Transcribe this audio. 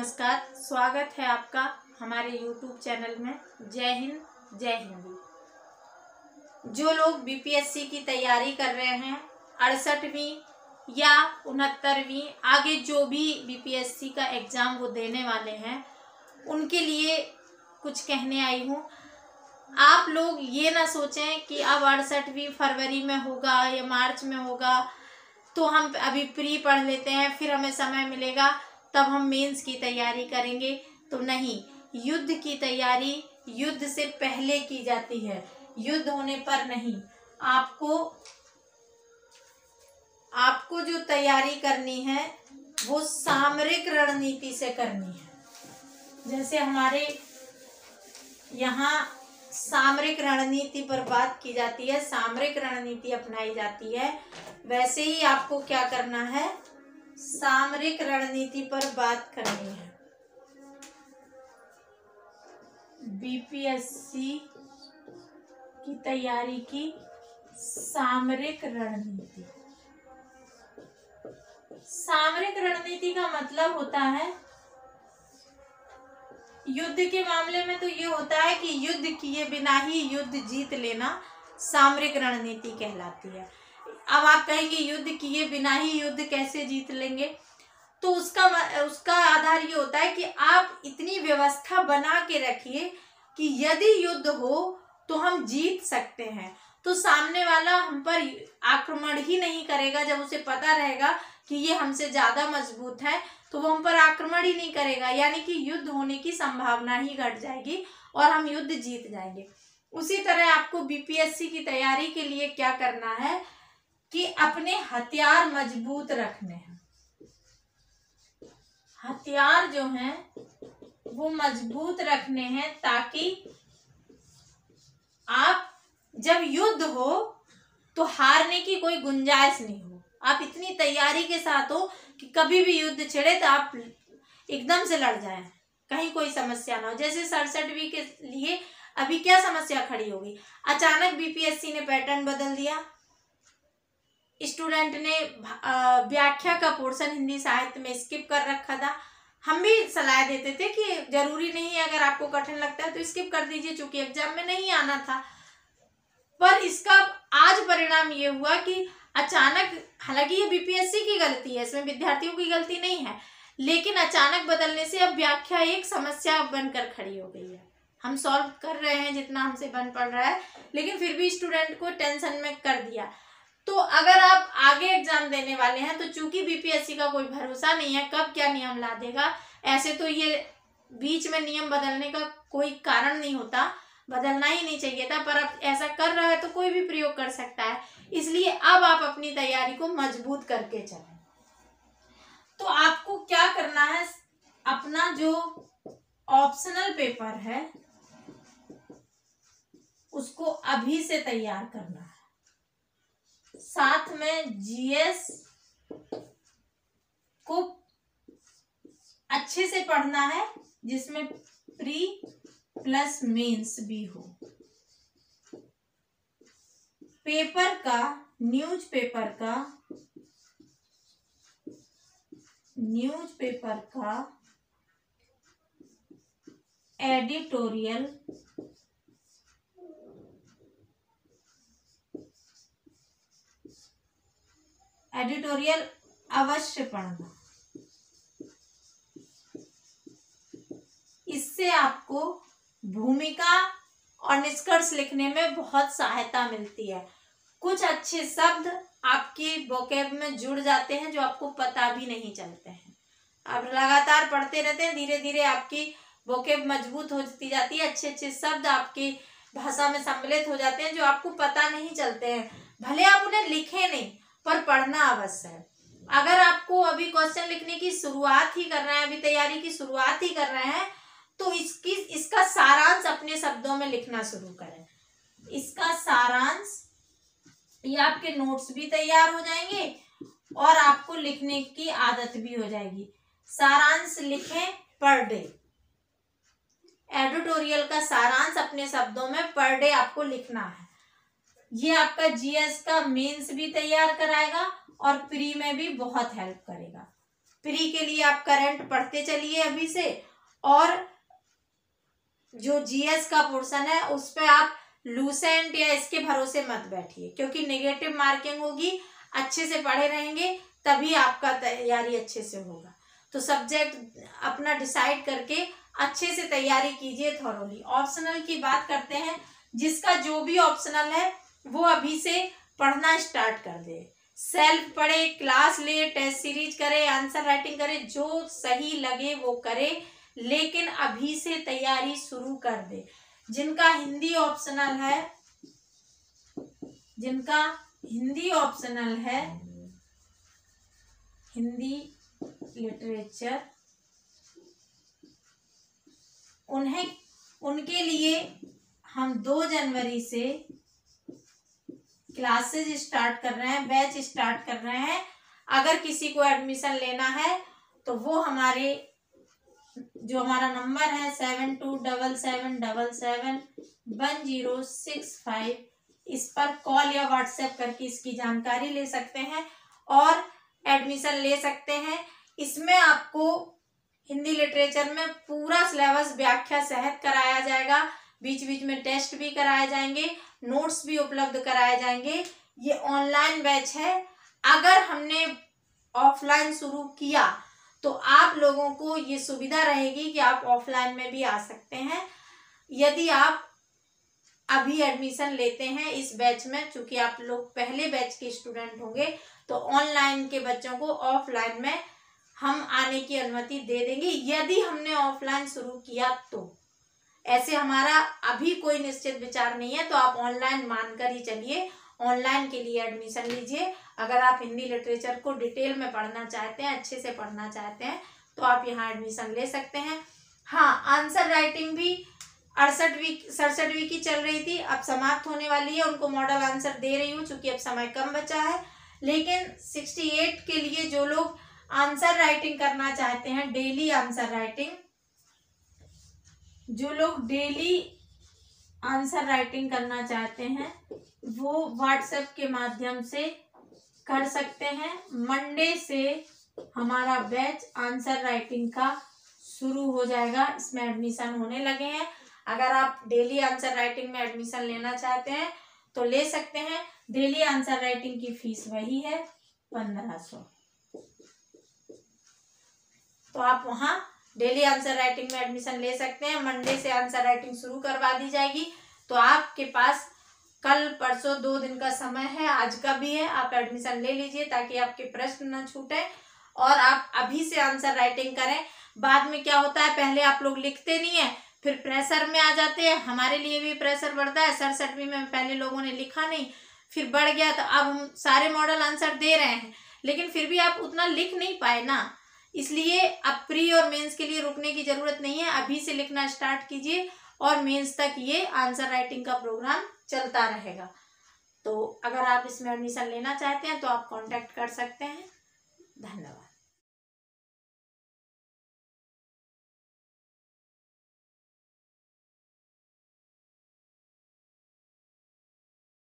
नमस्कार, स्वागत है आपका हमारे YouTube चैनल में। जय हिंद जय हिंदी। जो लोग बीपीएससी की तैयारी कर रहे हैं, 68वीं या 69वीं, आगे जो भी बीपीएससी का एग्ज़ाम वो देने वाले हैं, उनके लिए कुछ कहने आई हूँ। आप लोग ये ना सोचें कि अब 68वीं फरवरी में होगा या मार्च में होगा तो हम अभी प्री पढ़ लेते हैं, फिर हमें समय मिलेगा तब हम मेंस की तैयारी करेंगे। तो नहीं, युद्ध की तैयारी युद्ध से पहले की जाती है, युद्ध होने पर नहीं। आपको जो तैयारी करनी है वो सामरिक रणनीति से करनी है। जैसे हमारे यहाँ सामरिक रणनीति पर बात की जाती है, सामरिक रणनीति अपनाई जाती है, वैसे ही आपको क्या करना है, सामरिक रणनीति पर बात करनी है। बीपीएससी की तैयारी की सामरिक रणनीति। सामरिक रणनीति का मतलब होता है, युद्ध के मामले में तो ये होता है कि युद्ध किए बिना ही युद्ध जीत लेना सामरिक रणनीति कहलाती है। अब आप कहेंगे युद्ध किए बिना ही युद्ध कैसे जीत लेंगे, तो उसका आधार ये होता है कि आप इतनी व्यवस्था बना के रखिए कि यदि युद्ध हो तो हम जीत सकते हैं। तो सामने वाला हम पर आक्रमण ही नहीं करेगा। जब उसे पता रहेगा कि ये हमसे ज़्यादा मजबूत है तो वो हम पर आक्रमण ही नहीं करेगा, यानी कि युद्ध होने की संभावना ही घट जाएगी और हम युद्ध जीत जाएंगे। उसी तरह आपको बीपीएससी की तैयारी के लिए क्या करना है कि अपने हथियार मजबूत रखने हैं। हथियार जो हैं वो मजबूत रखने हैं ताकि आप जब युद्ध हो तो हारने की कोई गुंजाइश नहीं हो। आप इतनी तैयारी के साथ हो कि कभी भी युद्ध छिड़े तो आप एकदम से लड़ जाएं, कहीं कोई समस्या ना हो। जैसे 67वीं के लिए अभी क्या समस्या खड़ी होगी, अचानक बीपीएससी ने पैटर्न बदल दिया, स्टूडेंट ने व्याख्या का पोर्शन हिंदी साहित्य में स्किप कर रखा था। हम भी सलाह देते थे कि जरूरी नहीं है, अगर आपको कठिन लगता है तो स्किप कर दीजिए, चूंकि एग्जाम में नहीं आना था। पर इसका आज परिणाम ये हुआ कि अचानक, हालांकि ये बीपीएससी की गलती है, इसमें विद्यार्थियों की गलती नहीं है, लेकिन अचानक बदलने से अब व्याख्या एक समस्या बनकर खड़ी हो गई है। हम सॉल्व कर रहे हैं जितना हमसे बन पड़ रहा है, लेकिन फिर भी स्टूडेंट को टेंशन में कर दिया। तो अगर आप आगे एग्जाम देने वाले हैं तो चूंकि बीपीएससी का कोई भरोसा नहीं है कब क्या नियम ला देगा, ऐसे तो ये बीच में नियम बदलने का कोई कारण नहीं होता, बदलना ही नहीं चाहिए था, पर अब ऐसा कर रहा है तो कोई भी प्रयोग कर सकता है। इसलिए अब आप अपनी तैयारी को मजबूत करके चलें। तो आपको क्या करना है, अपना जो ऑप्शनल पेपर है उसको अभी से तैयार करना है, साथ में जीएस को अच्छे से पढ़ना है जिसमें प्री प्लस मेंस भी हो। पेपर का, न्यूज़पेपर का एडिटोरियल अवश्य पढ़ना। इससे आपको भूमिका और निष्कर्ष लिखने में बहुत सहायता मिलती है। कुछ अच्छे शब्द आपके वोकैब में जुड़ जाते हैं जो आपको पता भी नहीं चलते हैं। आप लगातार पढ़ते रहते हैं, धीरे धीरे आपकी वोकैब मजबूत होती जाती है, अच्छे अच्छे शब्द आपकी भाषा में सम्मिलित हो जाते हैं जो आपको पता नहीं चलते हैं। भले आप उन्हें लिखे नहीं, पर पढ़ना अवश्य है। अगर आपको अभी क्वेश्चन लिखने की शुरुआत ही कर रहे हैं, अभी तैयारी की शुरुआत ही कर रहे हैं, तो इसका सारांश अपने शब्दों में लिखना शुरू करें। इसका सारांश, ये आपके नोट्स भी तैयार हो जाएंगे और आपको लिखने की आदत भी हो जाएगी। सारांश लिखें पर डे। एडिटोरियल का सारांश अपने शब्दों में पर डे आपको लिखना है। ये आपका जीएस का मेंस भी तैयार कराएगा और प्री में भी बहुत हेल्प करेगा। प्री के लिए आप करंट पढ़ते चलिए अभी से, और जो जीएस का पोर्शन है उस पे आप लूसेंट या इसके भरोसे मत बैठिए, क्योंकि नेगेटिव मार्किंग होगी। अच्छे से पढ़े रहेंगे तभी आपका तैयारी अच्छे से होगा। तो सब्जेक्ट अपना डिसाइड करके अच्छे से तैयारी कीजिए थॉरोली। ऑप्शनल की बात करते हैं, जिसका जो भी ऑप्शनल है वो अभी से पढ़ना स्टार्ट कर दे। सेल्फ पढ़े, क्लास ले, टेस्ट सीरीज करे, आंसर राइटिंग करे, जो सही लगे वो करे, लेकिन अभी से तैयारी शुरू कर दे। जिनका हिंदी ऑप्शनल है, जिनका हिंदी ऑप्शनल है, हिंदी लिटरेचर, उनके लिए हम 2 जनवरी से क्लासेज स्टार्ट कर रहे हैं, बैच स्टार्ट कर रहे हैं। अगर किसी को एडमिशन लेना है तो वो हमारे जो हमारा नंबर है 7277771065, इस पर कॉल या व्हाट्सएप करके इसकी जानकारी ले सकते हैं और एडमिशन ले सकते हैं। इसमें आपको हिंदी लिटरेचर में पूरा सिलेबस व्याख्या सहित कराया जाएगा, बीच बीच में टेस्ट भी कराए जाएंगे, नोट्स भी उपलब्ध कराए जाएंगे। ये ऑनलाइन बैच है। अगर हमने ऑफलाइन शुरू किया तो आप लोगों को ये सुविधा रहेगी कि आप ऑफलाइन में भी आ सकते हैं। यदि आप अभी एडमिशन लेते हैं इस बैच में, चूंकि आप लोग पहले बैच के स्टूडेंट होंगे, तो ऑनलाइन के बच्चों को ऑफलाइन में हम आने की अनुमति दे देंगे यदि हमने ऑफलाइन शुरू किया तो। ऐसे हमारा अभी कोई निश्चित विचार नहीं है, तो आप ऑनलाइन मानकर ही चलिए, ऑनलाइन के लिए एडमिशन लीजिए। अगर आप हिंदी लिटरेचर को डिटेल में पढ़ना चाहते हैं, अच्छे से पढ़ना चाहते हैं, तो आप यहाँ एडमिशन ले सकते हैं। हाँ, आंसर राइटिंग भी 67वीं की चल रही थी, अब समाप्त होने वाली है। उनको मॉडल आंसर दे रही हूँ चूंकि अब समय कम बचा है। लेकिन 68 के लिए जो लोग आंसर राइटिंग करना चाहते हैं, डेली आंसर राइटिंग, जो लोग डेली आंसर राइटिंग करना चाहते हैं वो व्हाट्सएप के माध्यम से कर सकते हैं। मंडे से हमारा बैच आंसर राइटिंग का शुरू हो जाएगा, इसमें एडमिशन होने लगे हैं। अगर आप डेली आंसर राइटिंग में एडमिशन लेना चाहते हैं तो ले सकते हैं। डेली आंसर राइटिंग की फीस वही है 1500। तो आप वहाँ डेली आंसर राइटिंग में एडमिशन ले सकते हैं। मंडे से आंसर राइटिंग शुरू करवा दी जाएगी, तो आपके पास कल परसों 2 दिन का समय है, आज का भी है। आप एडमिशन ले लीजिए ताकि आपके प्रश्न न छूटे और आप अभी से आंसर राइटिंग करें। बाद में क्या होता है, पहले आप लोग लिखते नहीं है, फिर प्रेशर में आ जाते हैं। हमारे लिए भी प्रेशर बढ़ता है। 67वीं में पहले लोगों ने लिखा नहीं, फिर बढ़ गया, तो अब हम सारे मॉडल आंसर दे रहे हैं, लेकिन फिर भी आप उतना लिख नहीं पाए ना। इसलिए अब प्री और मेंस के लिए रुकने की जरूरत नहीं है, अभी से लिखना स्टार्ट कीजिए और मेंस तक ये आंसर राइटिंग का प्रोग्राम चलता रहेगा। तो अगर आप इसमें एडमिशन लेना चाहते हैं तो आप कांटेक्ट कर सकते हैं। धन्यवाद।